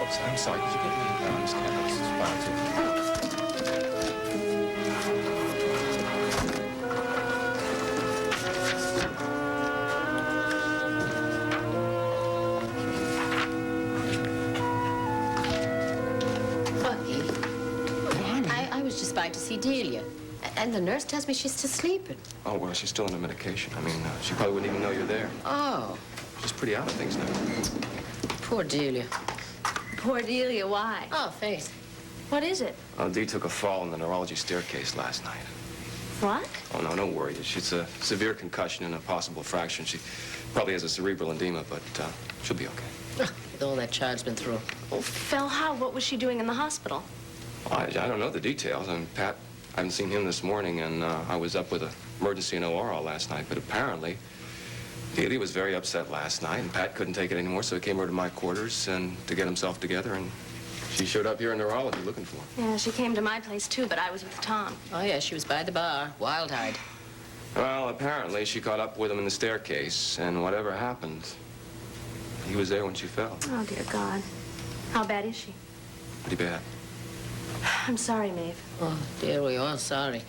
Oops, I'm sorry. Could you get me Miss Candles' file, too? Bucky, I was just by to see Delia. And the nurse tells me she's still sleeping. Oh, well, she's still on her medication. I mean, she probably wouldn't even know you're there. Oh, She's pretty out of things now. poor Delia. Poor Delia, why? Oh, Faith. What is it? Dee took a fall in the neurology staircase last night. What? Oh, no, don't worry. She's a severe concussion and a possible fraction. She probably has a cerebral edema, but she'll be okay. With all that child's been through. Oh, fell how? What was she doing in the hospital? Well, I don't know the details. I mean, Pat, I haven't seen him this morning, and I was up with an emergency in OR all last night, but apparently Delia was very upset last night, and Pat couldn't take it anymore, so he came over to my quarters and to get himself together, and she showed up here in neurology looking for him. Yeah, she came to my place, too, but I was with Tom. Oh, yeah, she was by the bar, wild-eyed. Well, apparently she caught up with him in the staircase, and whatever happened, he was there when she fell. Oh, dear God. How bad is she? Pretty bad. I'm sorry, Maeve. Oh, dear, we're all sorry.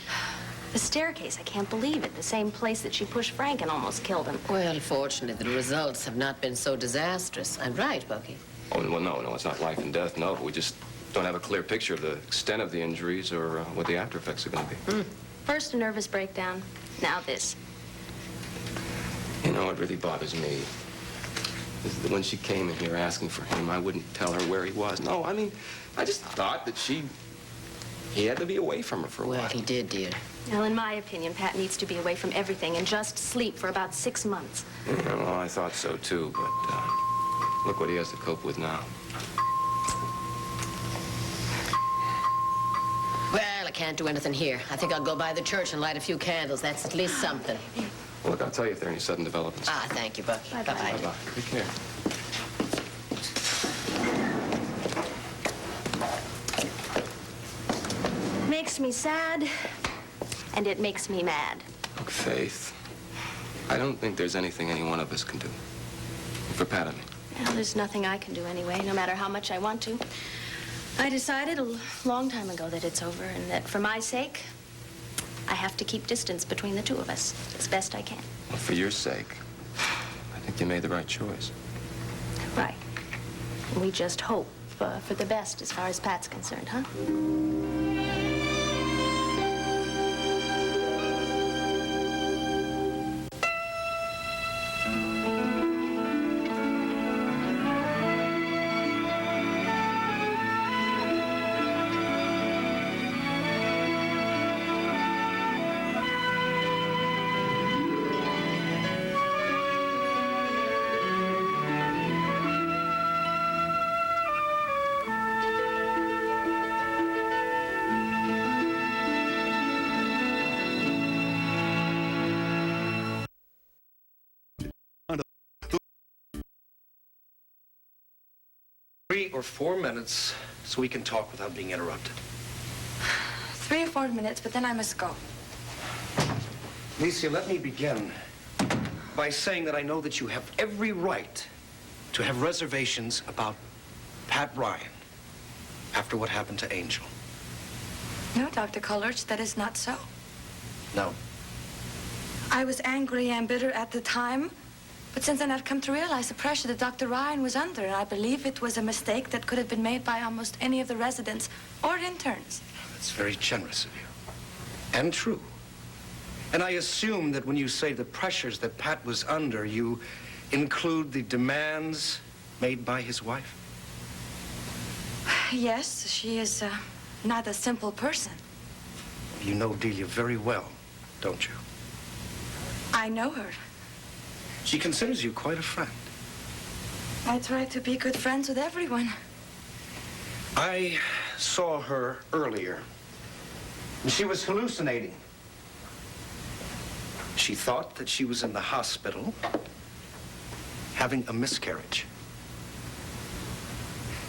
The staircase, I can't believe it. The same place that she pushed Frank and almost killed him. Well, fortunately, the results have not been so disastrous. I'm right, Bucky. Oh, well, no, it's not life and death, no. We just don't have a clear picture of the extent of the injuries or what the after effects are going to be. First a nervous breakdown, now this. You know, what really bothers me is that when she came in here asking for him, I wouldn't tell her where he was. No, I mean, I just thought that he had to be away from her for a Well, while. he did, dear. Well, in my opinion, Pat needs to be away from everything and just sleep for about 6 months. Yeah, well, I thought so, too, but look what he has to cope with now. Well, I can't do anything here. I think I'll go by the church and light a few candles. That's at least something. Well, look, I'll tell you if there are any sudden developments. Ah, thank you, Bucky. Bye-bye. Bye-bye. Bye-bye. Take care. Makes me sad, and it makes me mad. Look, Faith, I don't think there's anything any one of us can do. For Pat, I mean. Well, there's nothing I can do anyway, no matter how much I want to. I decided a long time ago that it's over, and that for my sake, I have to keep distance between the two of us as best I can. Well, for your sake, I think you made the right choice. Right. And we just hope for the best as far as Pat's concerned, huh? Three or 4 minutes so we can talk without being interrupted. 3 or 4 minutes, but then I must go. Alicia, let me begin by saying that I know that you have every right to have reservations about Pat Ryan after what happened to Angel. No, Dr. Coleridge, that is not so. No. I was angry and bitter at the time, but since then I've come to realize the pressure that Dr. Ryan was under, and I believe it was a mistake that could have been made by almost any of the residents or interns. That's very generous of you. And true. And I assume that when you say the pressures that Pat was under, you include the demands made by his wife? Yes, she is not a simple person. You know Delia very well, don't you? I know her. She considers you quite a friend. I try to be good friends with everyone. I saw her earlier. She was hallucinating. She thought that she was in the hospital having a miscarriage.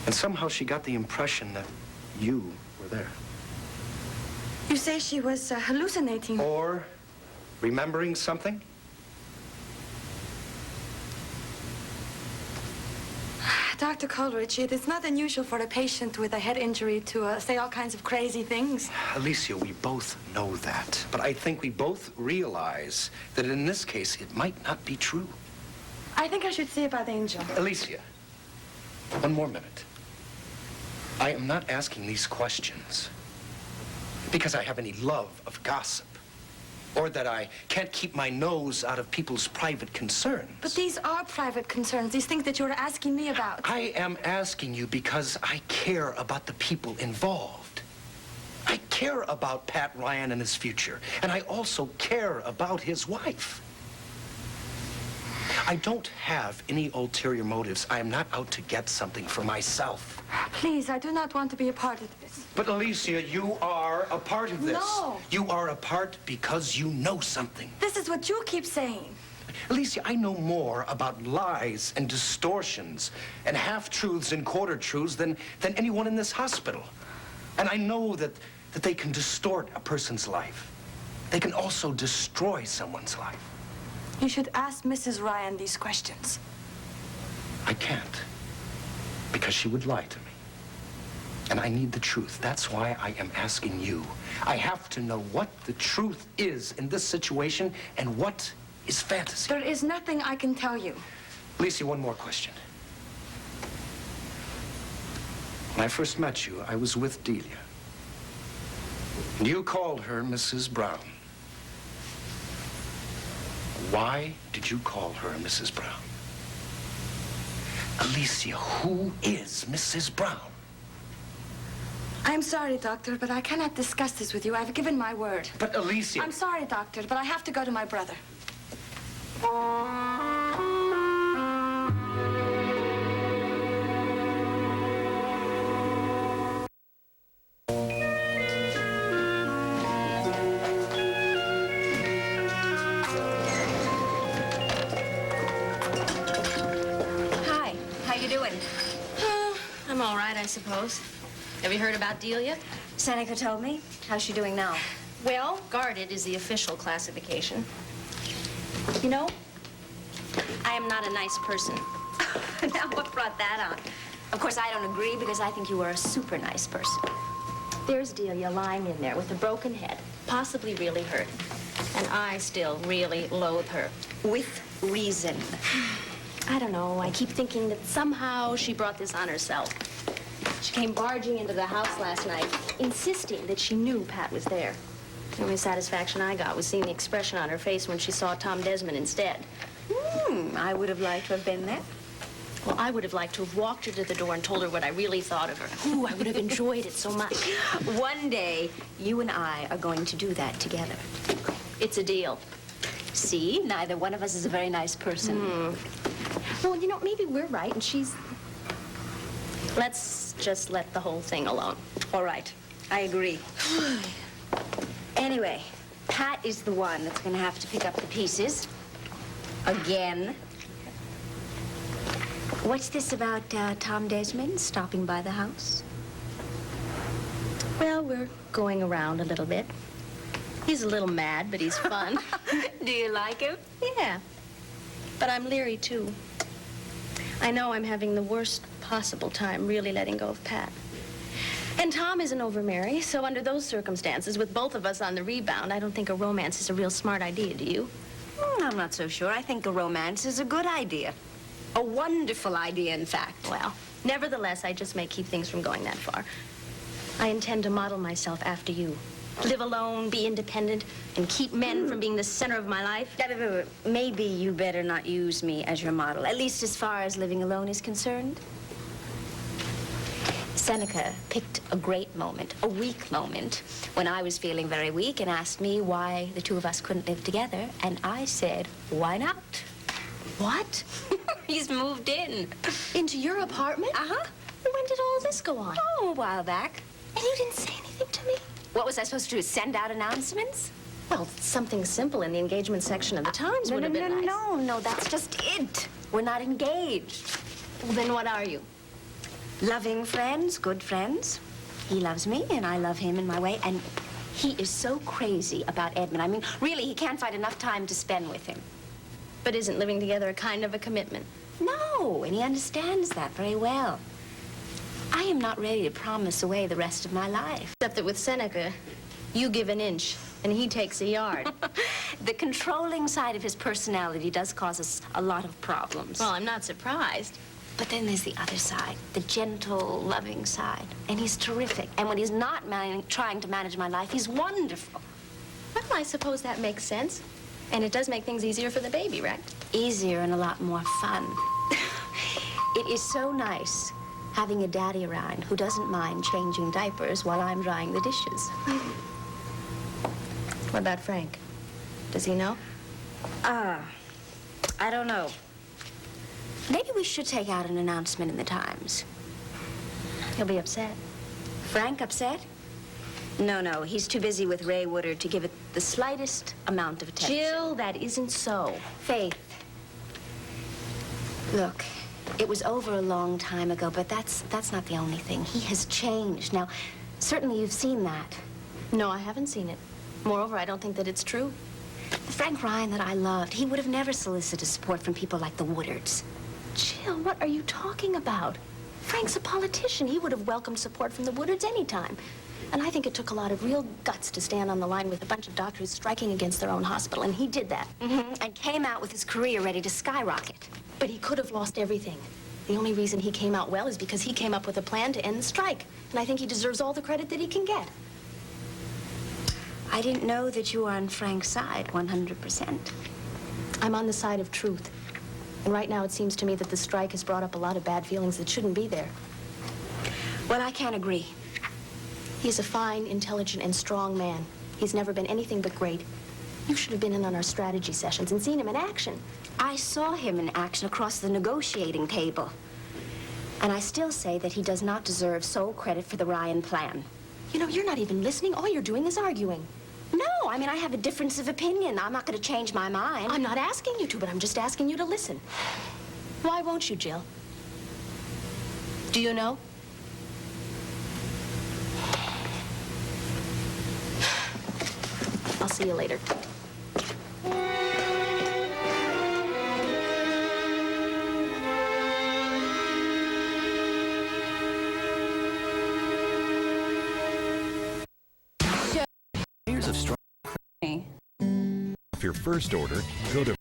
And somehow she got the impression that you were there. You say she was hallucinating. Or remembering something? Dr. Coleridge, it is not unusual for a patient with a head injury to say all kinds of crazy things. Alicia, we both know that. But I think we both realize that in this case, it might not be true. I think I should see about Angel. Alicia, one more minute. I am not asking these questions because I have any love of gossip or that I can't keep my nose out of people's private concerns. But these are private concerns, these things that you're asking me about. I am asking you because I care about the people involved. I care about Pat Ryan and his future, and I also care about his wife. I don't have any ulterior motives. I am not out to get something for myself. Please, I do not want to be a part of this. But Alicia, you are a part of this. No. You are a part because you know something. This is what you keep saying. Alicia, I know more about lies and distortions and half-truths and quarter-truths than anyone in this hospital. And I know that they can distort a person's life. They can also destroy someone's life. You should ask Mrs. Ryan these questions. I can't, because she would lie to me. And I need the truth. That's why I am asking you. I have to know what the truth is in this situation and what is fantasy. There is nothing I can tell you. Alicia, one more question. When I first met you, I was with Delia. And you called her Mrs. Brown. Why did you call her Mrs. Brown? Alicia, who is Mrs. Brown? I'm sorry, Doctor, but I cannot discuss this with you. I've given my word. But Alicia... I'm sorry, Doctor, but I have to go to my brother. Hi, how you doing? I'm all right, I suppose. Have you heard about Delia? Seneca told me. How's she doing now? Well, guarded is the official classification. You know, I am not a nice person. Now what brought that on? Of course, I don't agree because I think you are a super nice person. There's Delia lying in there with a broken head, possibly really hurt. And I still really loathe her. With reason. I don't know. I keep thinking that somehow she brought this on herself. She came barging into the house last night, insisting that she knew Pat was there. The only satisfaction I got was seeing the expression on her face when she saw Tom Desmond instead. I would have liked to have been there. Well, I would have liked to have walked her to the door and told her what I really thought of her. Ooh, I would have enjoyed it so much. One day, you and I are going to do that together. It's a deal. See, neither one of us is a very nice person. Well, you know, maybe we're right and she's... Let's just let the whole thing alone. All right, I agree. Anyway, Pat is the one that's going to have to pick up the pieces. Again. What's this about Tom Desmond stopping by the house? Well, we're going around a little bit. He's a little mad, but he's fun. Do you like him? Yeah. But I'm leery, too. I know I'm having the worst possible time really letting go of Pat. And Tom isn't over Mary, so under those circumstances, with both of us on the rebound, I don't think a romance is a real smart idea, do you? I'm not so sure. I think a romance is a good idea. A wonderful idea, in fact. Well, nevertheless, I just may keep things from going that far. I intend to model myself after you. Live alone, be independent, and keep men from being the center of my life. Maybe you better not use me as your model, at least as far as living alone is concerned. Seneca picked a great moment, a weak moment, when I was feeling very weak and asked me why the two of us couldn't live together. And I said, why not? What? He's moved in. Into your apartment? Uh-huh. When did all this go on? Oh, a while back. And you didn't say anything to me? What was I supposed to do, send out announcements? Well, something simple in the engagement section of the Times would have been nice. No, that's just it. We're not engaged. Well, then what are you? Loving friends, good friends. He loves me, and I love him in my way, and he is so crazy about Edmund. I mean, really, he can't find enough time to spend with him. But isn't living together a kind of a commitment? No, and he understands that very well. I am not ready to promise away the rest of my life. Except that with Seneca, you give an inch, and he takes a yard. The controlling side of his personality does cause us a lot of problems. Well, I'm not surprised. But then there's the other side, the gentle, loving side. And he's terrific. And when he's not trying to manage my life, he's wonderful. Well, I suppose that makes sense. And it does make things easier for the baby, right? Easier and a lot more fun. It is so nice having a daddy around who doesn't mind changing diapers while I'm drying the dishes. What about Frank? Does he know? I don't know. Maybe we should take out an announcement in the Times. He'll be upset. Frank upset? No, he's too busy with Ray Woodard to give it the slightest amount of attention. Jill, that isn't so. Faith. Look, it was over a long time ago, but that's not the only thing. He has changed. Now, certainly you've seen that. No, I haven't seen it. Moreover, I don't think that it's true. The Frank Ryan that I loved, he would have never solicited support from people like the Woodards. Jill, what are you talking about? Frank's a politician. He would have welcomed support from the Woodards anytime. And I think it took a lot of real guts to stand on the line with a bunch of doctors striking against their own hospital, and he did that. And came out with his career ready to skyrocket. But he could have lost everything. The only reason he came out well is because he came up with a plan to end the strike. And I think he deserves all the credit that he can get. I didn't know that you were on Frank's side 100%. I'm on the side of truth. And right now it seems to me that the strike has brought up a lot of bad feelings that shouldn't be there. Well, I can't agree. He's a fine, intelligent, and strong man. He's never been anything but great. You should have been in on our strategy sessions and seen him in action. I saw him in action across the negotiating table. And I still say that he does not deserve sole credit for the Ryan plan. You know, you're not even listening. All you're doing is arguing. No, I mean, I have a difference of opinion. I'm not going to change my mind. I'm not asking you to, but I'm just asking you to listen. Why won't you, Jill? Do you know? I'll see you later. Years of strong. For your first order, go to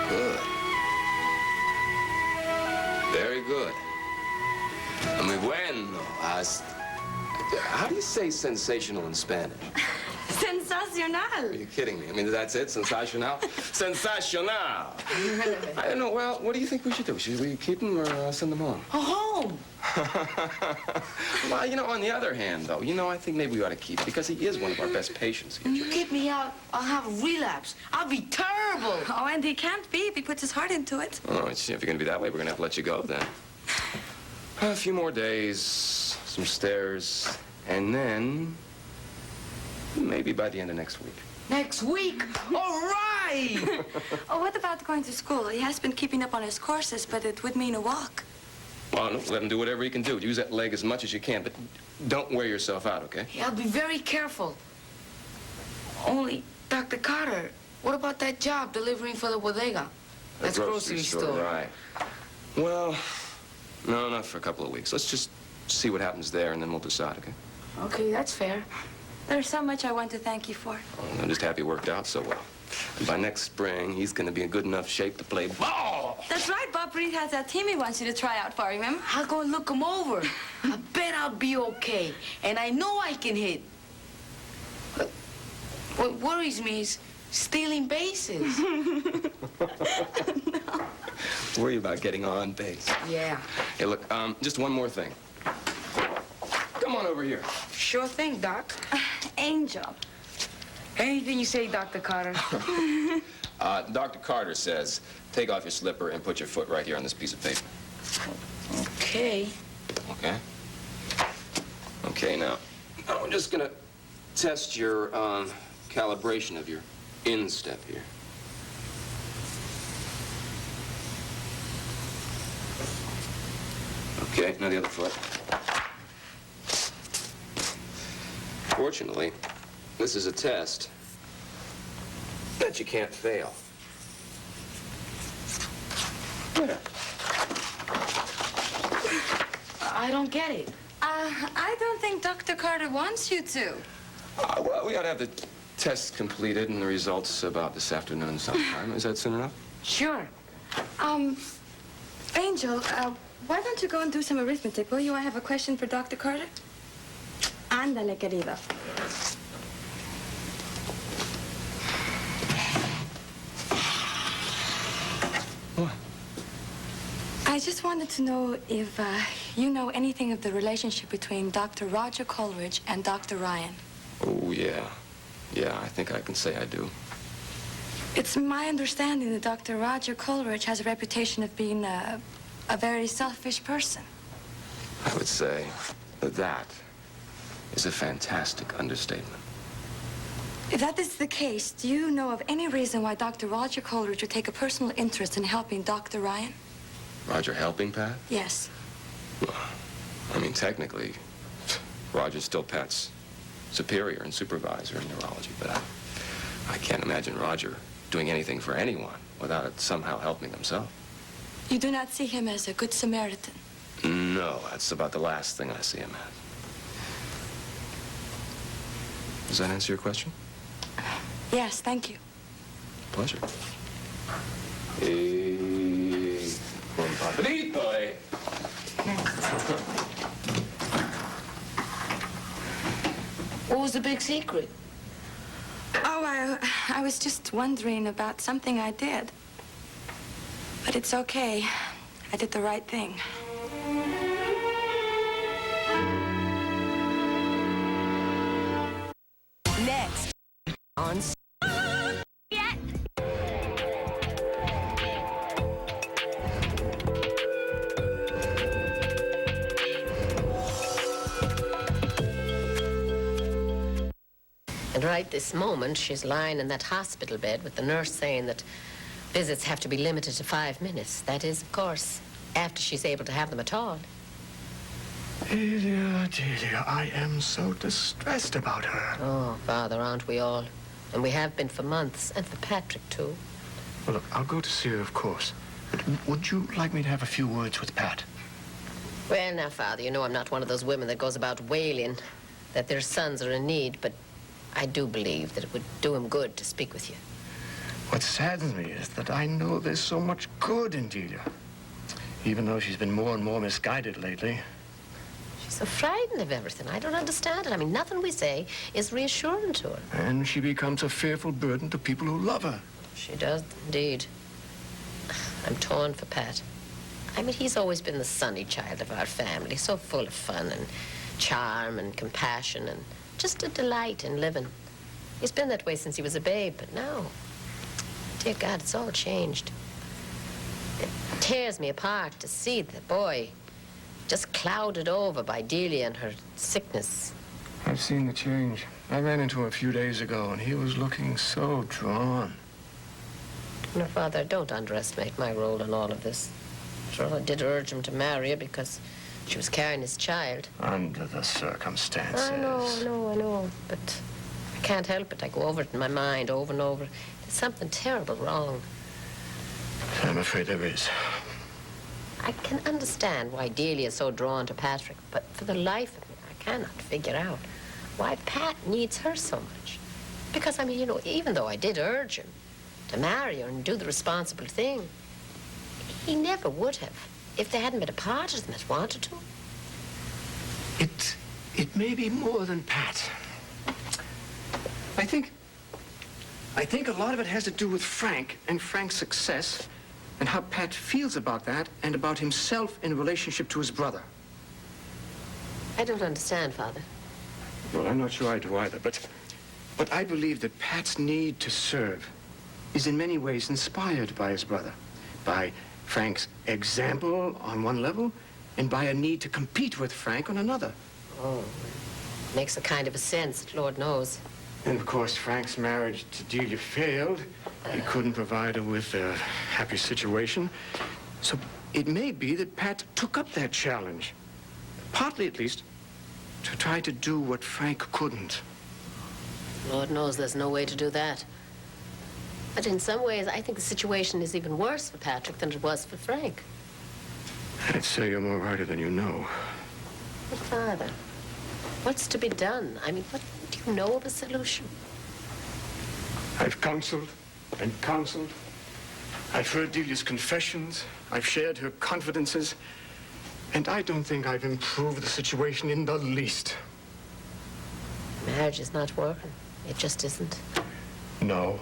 Good. Very good. Muy bueno. How do you say sensational in Spanish? Sensacional. Are you kidding me? I mean, that's it? Sensational? Sensational! I don't know. Well, what do you think we should do? Should we keep him or send him home? Home. Well, you know, on the other hand, though, you know, I think maybe we ought to keep him because he is one of our best patients here. You keep me out, I'll have a relapse. I'll be terrible. Oh, and he can't be if he puts his heart into it. Oh, if you're going to be that way, we're going to have to let you go then. A few more days, some stairs, and then maybe by the end of next week. Next week? All right! Oh, what about going to school? He has been keeping up on his courses, but it would mean a walk. Well, no, let him do whatever he can do. Use that leg as much as you can, but don't wear yourself out, okay? Yeah, I'll be very careful. Only, Dr. Carter, what about that job delivering for the bodega? That's grocery store. Right. Well, no, not for a couple of weeks. Let's just see what happens there, and then we'll decide, okay? Okay, that's fair. There's so much I want to thank you for. I'm just happy it worked out so well. And by next spring, he's going to be in good enough shape to play ball. That's right, Bob Reed has that team he wants you to try out for, remember? I'll go and look him over. I bet I'll be okay. And I know I can hit. But what worries me is stealing bases. Worry about getting on base. Yeah. Hey, look, just one more thing. Come on over here. Sure thing, Doc. Angel. Anything you say, Dr. Carter. Dr. Carter says, take off your slipper and put your foot right here on this piece of paper. Okay. Okay? Okay, now, I'm just gonna test your, calibration of your instep here. Okay, now the other foot. Unfortunately, this is a test that you can't fail. I don't get it. I don't think Dr. Carter wants you to. Well, we ought to have the tests completed and the results about this afternoon sometime. Is that soon enough? Sure. Angel, why don't you go and do some arithmetic, will you? I have a question for Dr. Carter. Ándale, querido. What? I just wanted to know if you know anything of the relationship between Dr. Roger Coleridge and Dr. Ryan. Oh, yeah. Yeah, I think I can say I do. It's my understanding that Dr. Roger Coleridge has a reputation of being a very selfish person. I would say that that is a fantastic understatement. If that is the case, do you know of any reason why Dr. Roger Coleridge would take a personal interest in helping Dr. Ryan? Roger helping Pat? Yes. Well, I mean, technically, Roger's still Pat's superior and supervisor in neurology, but I can't imagine Roger doing anything for anyone without it somehow helping himself. You do not see him as a good Samaritan? No, that's about the last thing I see him as. Does that answer your question? Yes, thank you. Pleasure. Buon appetito, eh? What was the big secret? Oh, I was just wondering about something I did. But it's okay. I did the right thing. Next on And right this moment, she's lying in that hospital bed with the nurse saying that visits have to be limited to 5 minutes. That is, of course, after she's able to have them at all. Delia, I am so distressed about her. Oh, Father, aren't we all? And we have been for months, and for Patrick, too. Well, look, I'll go to see her, of course. But would you like me to have a few words with Pat? Well, now, Father, you know I'm not one of those women that goes about wailing that their sons are in need, but I do believe that it would do him good to speak with you. What saddens me is that I know there's so much good in Delia. Even though she's been more and more misguided lately. She's so frightened of everything. I don't understand it. I mean, nothing we say is reassuring to her. And she becomes a fearful burden to people who love her. She does, indeed. I'm torn for Pat. I mean, he's always been the sunny child of our family, so full of fun and charm and compassion and just a delight in living. He's been that way since he was a babe, but now, dear God, it's all changed. It tears me apart to see the boy just clouded over by Delia and her sickness. I've seen the change. I ran into him a few days ago, and he was looking so drawn. No, Father, don't underestimate my role in all of this. Sure, I did urge him to marry her because she was carrying his child. Under the circumstances. I know. But I can't help it. I go over it in my mind over and over. There's something terrible wrong. I'm afraid there is. I can understand why Delia is so drawn to Patrick, but for the life of me, I cannot figure out why Pat needs her so much. Because, I mean, you know, even though I did urge him to marry her and do the responsible thing, he never would have if there hadn't been a part of them that wanted to. It may be more than Pat. I think a lot of it has to do with Frank and Frank's success and how Pat feels about that and about himself in relationship to his brother. I don't understand, Father. Well, I'm not sure I do either, but I believe that Pat's need to serve is in many ways inspired by his brother, by Frank's example on one level, and by a need to compete with Frank on another. Oh, makes a kind of a sense, Lord knows. And of course, Frank's marriage to Delia failed. He couldn't provide her with a happy situation. So it may be that Pat took up that challenge, partly at least, to try to do what Frank couldn't. Lord knows there's no way to do that. But in some ways, I think the situation is even worse for Patrick than it was for Frank. I'd say you're more righter than you know. But Father, what's to be done? I mean, what do you know of a solution? I've counseled and counseled. I've heard Delia's confessions. I've shared her confidences. And I don't think I've improved the situation in the least. Marriage is not working. It just isn't. No.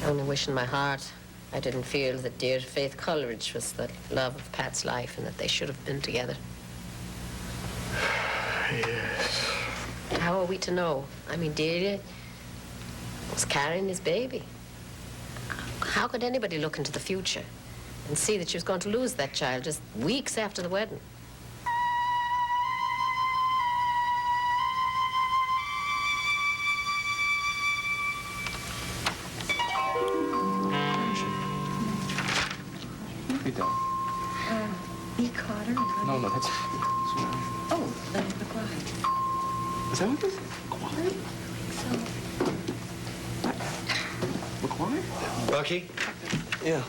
I only wish in my heart I didn't feel that dear Faith Coleridge was the love of Pat's life and that they should have been together. Yes. How are we to know? I mean, Delia was carrying his baby. How could anybody look into the future and see that she was going to lose that child just weeks after the wedding? Be done. E. Carter. No, no, that's... Oh, Leonard McGuire. Is that what this is? McGuire? Bucky, Yeah.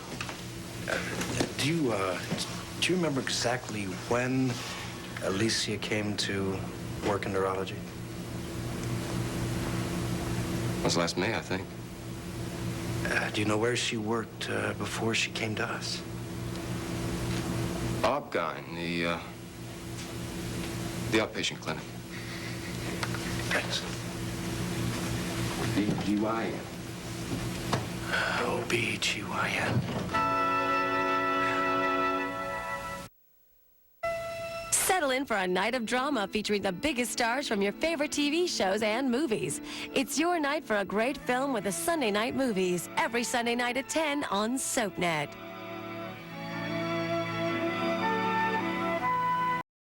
do you remember exactly when Alicia came to work in neurology? It was last May, I think. Do you know where she worked before she came to us? Obgyn, the outpatient clinic. Thanks. OB-GYN. OB-GYN. Settle in for a night of drama featuring the biggest stars from your favorite TV shows and movies. It's your night for a great film with the Sunday Night Movies, every Sunday night at 10 on SoapNet.